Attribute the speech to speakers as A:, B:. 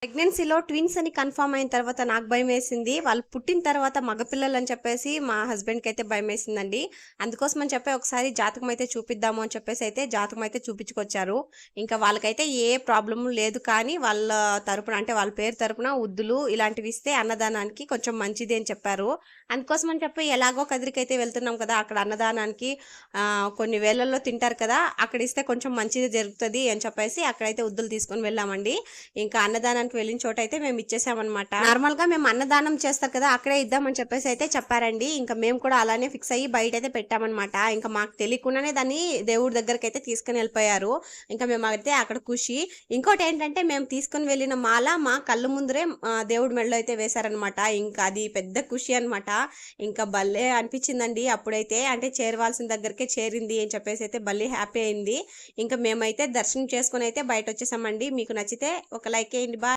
A: ప్రెగ్నెన్సీలో ట్విన్స్ అని కన్ఫర్మ్ అయిన తర్వాత నాకు భయమేసింది. వాళ్ళు పుట్టిన తర్వాత మగపిల్లలు అని చెప్పేసి మా హస్బెండ్‌కి అయితే భయమేసిందండి. అందుకోసం అని చెప్పి ఒకసారి జాతకం అయితే చూపిద్దాము అని చెప్పేసి అయితే జాతకం అయితే చూపించుకొచ్చారు. ఇంకా వాళ్ళకైతే ఏ ప్రాబ్లమ్ లేదు, కానీ వాళ్ళ తరపున అంటే వాళ్ళ పేరు తరపున ఉద్దులు ఇలాంటివి ఇస్తే అన్నదానానికి కొంచెం మంచిది అని చెప్పారు. అందుకోసం అని చెప్పి ఎలాగో కదిరికైతే వెళ్తున్నాం కదా! అక్కడ అన్నదానానికి కొన్ని వేళల్లో తింటారు కదా! అక్కడ ఇస్తే కొంచెం మంచిది జరుగుతది అని చెప్పేసి అక్కడైతే ఉద్దులు తీసుకొని వెళ్ళామండి. ఇంకా అన్నదానానికి వెళ్ళిన చోట అయితే మేము ఇచ్చేసామన్నమాట. నార్మల్ గా మేము అన్నదానం చేస్తారు కదా, అక్కడే ఇద్దామని చెప్పేసి అయితే చెప్పారండి. ఇంకా మేము కూడా అలానే ఫిక్స్ అయ్యి బయట అయితే పెట్టామన్నమాట. ఇంకా మాకు తెలియకుండానే దాన్ని దేవుడి దగ్గరికి అయితే తీసుకుని వెళ్ళిపోయారు. ఇంకా మేము అయితే అక్కడ ఖుషి. ఇంకోటి ఏంటంటే మేము తీసుకుని వెళ్ళిన మాల మా కళ్ళు ముందరే దేవుడి మెడలో అయితే వేశారనమాట. ఇంకా అది పెద్ద ఖుషి అనమాట. ఇంకా భలే అనిపించిందండి అప్పుడైతే. అంటే చేరవలసిన దగ్గరికే చేరింది అని చెప్పేసి అయితే భలే హ్యాపీ అయింది. ఇంకా మేమైతే దర్శనం చేసుకుని అయితే బయట వచ్చేసామండి. మీకు నచ్చితే ఒక లైక్ చేయండి. బాయ్.